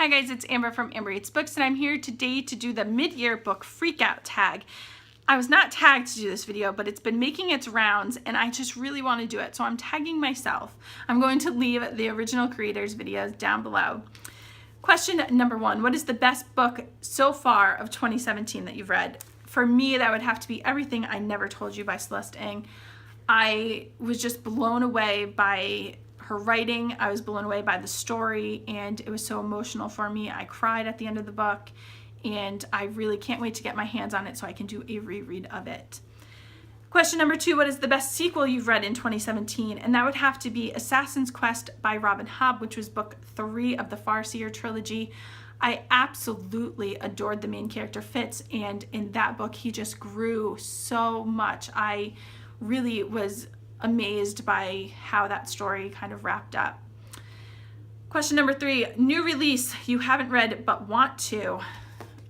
Hi guys, it's Amber from Amber Eats Books, and I'm here today to do the mid-year book Freakout tag. I was not tagged to do this video, but it's been making its rounds and I just really want to do it, so I'm tagging myself. I'm going to leave the original creators videos down below. Question number 1, what is the best book so far of 2017 that you've read? For me, that would have to be Everything I Never Told You by Celeste Ng. I was just blown away by her writing. I was blown away by the story, and it was so emotional for me. I cried at the end of the book, and I really can't wait to get my hands on it so I can do a reread of it. Question number 2, what is the best sequel you've read in 2017? And that would have to be Assassin's Quest by Robin Hobb, which was book 3 of the Farseer trilogy. I absolutely adored the main character Fitz, and in that book he just grew so much. I really was amazed by how that story kind of wrapped up. Question number 3, new release you haven't read but want to.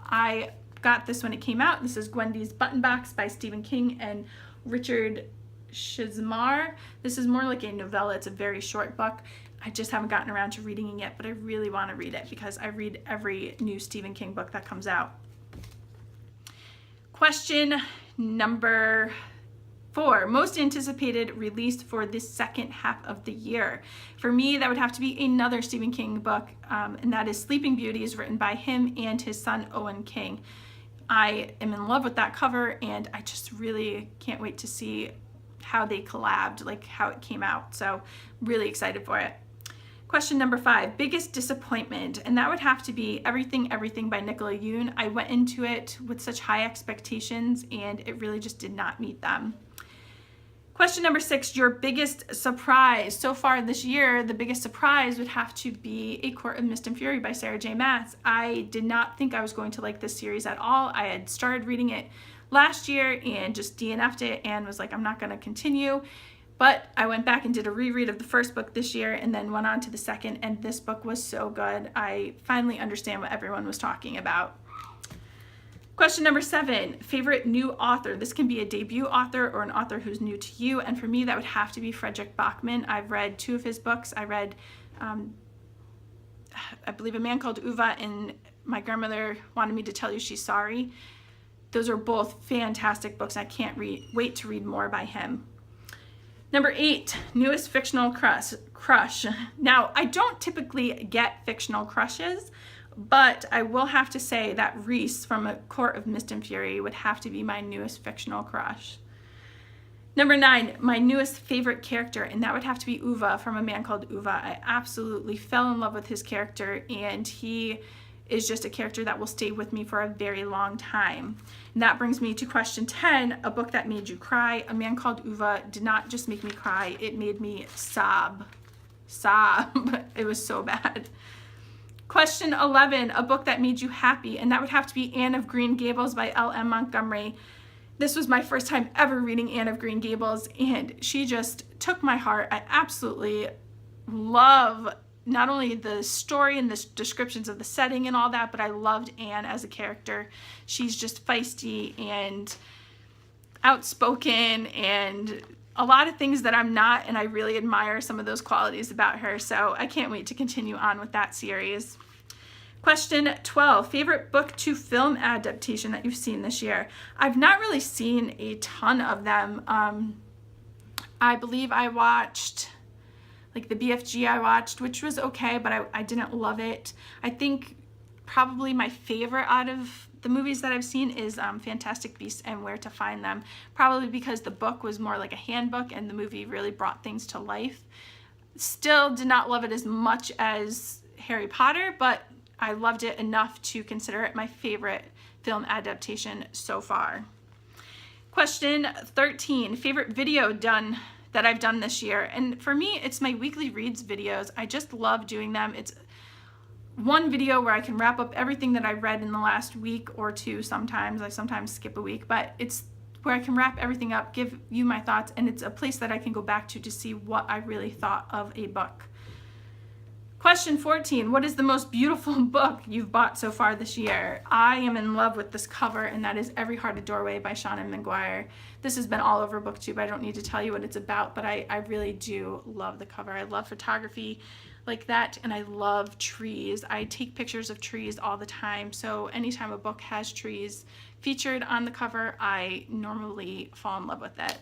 I got this when it came out. This is Gwendy's Button Box by Stephen King and Richard Shizmar. This is more like a novella. It's a very short book. I just haven't gotten around to reading it yet, but I really want to read it because I read every new Stephen King book that comes out. Question number 4, most anticipated release for this second half of the year. For me, that would have to be another Stephen King book, and that is Sleeping Beauties, written by him and his son Owen King. I am in love with that cover, and I just really can't wait to see how they collabed, like how it came out. So really excited for it. Question number 5, biggest disappointment, and that would have to be Everything by Nicola Yoon. I went into it with such high expectations, and it really just did not meet them. Question number 6, your biggest surprise. So far this year, the biggest surprise would have to be A Court of Mist and Fury by Sarah J. Maas. I did not think I was going to like this series at all. I had started reading it last year and just DNF'd it and was like, I'm not going to continue. But I went back and did a reread of the first book this year and then went on to the second, and this book was so good. I finally understand what everyone was talking about. Question number 7, favorite new author. This can be a debut author or an author who's new to you, and for me that would have to be Frederick Bachman. I've read 2 of his books. I read, I believe, A Man Called Uva and My Grandmother Wanted Me to Tell You She's Sorry. Those are both fantastic books. I can't wait to read more by him. Number 8, newest fictional crush. Now, I don't typically get fictional crushes, but I will have to say that Reese from A Court of Mist and Fury would have to be my newest fictional crush. Number 9, my newest favorite character, and that would have to be Uva from A Man Called Uva. I absolutely fell in love with his character, and he is just a character that will stay with me for a very long time. And that brings me to question 10, a book that made you cry. A Man Called Uva did not just make me cry, it made me sob. It was so bad. Question 11, a book that made you happy, and that would have to be Anne of Green Gables by L.M. Montgomery. This was my first time ever reading Anne of Green Gables, and she just took my heart. I absolutely love not only the story and the descriptions of the setting and all that, but I loved Anne as a character. She's just feisty and outspoken and a lot of things that I'm not, and I really admire some of those qualities about her, so I can't wait to continue on with that series. Question 12, favorite book to film adaptation that you've seen this year. I've not really seen a ton of them. I believe I watched, like the BFG I watched, which was okay, but I didn't love it. I think probably my favorite out of the movies that I've seen is Fantastic Beasts and Where to Find Them, probably because the book was more like a handbook and the movie really brought things to life. Still did not love it as much as Harry Potter, but I loved it enough to consider it my favorite film adaptation so far. Question 13, favorite video that I've done this year. And for me, it's my weekly reads videos. I just love doing them. It's one video where I can wrap up everything that I read in the last week or two sometimes. I sometimes skip a week, but it's where I can wrap everything up, give you my thoughts, and it's a place that I can go back to see what I really thought of a book. Question 14, what is the most beautiful book you've bought so far this year? I am in love with this cover, and that is Every Heart a Doorway by Shauna Maguire. This has been all over Booktube. I don't need to tell you what it's about, but I really do love the cover. I love photography. like that, and I love trees. I take pictures of trees all the time, so anytime a book has trees featured on the cover, I normally fall in love with it.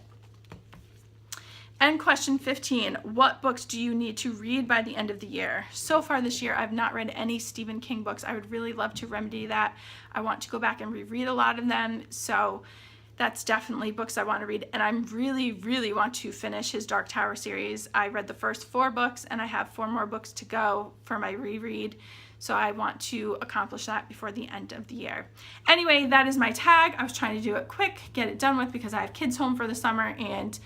And question 15, what books do you need to read by the end of the year? So far this year, I've not read any Stephen King books. I would really love to remedy that. I want to go back and reread a lot of them, so that's definitely books I want to read. And I really want to finish his Dark Tower series. I read the first 4 books, and I have 4 more books to go for my reread. So I want to accomplish that before the end of the year. Anyway, that is my tag. I was trying to do it quick, get it done with, because I have kids home for the summer, and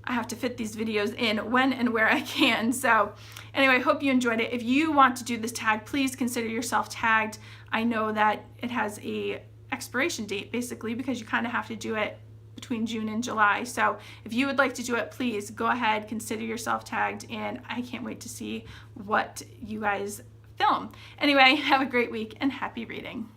I have to fit these videos in when and where I can. So anyway, I hope you enjoyed it. If you want to do this tag, please consider yourself tagged. I know that it has a expiration date basically, because you kind of have to do it between June and July. So if you would like to do it, please go ahead, consider yourself tagged, and I can't wait to see what you guys film. Anyway, have a great week and happy reading.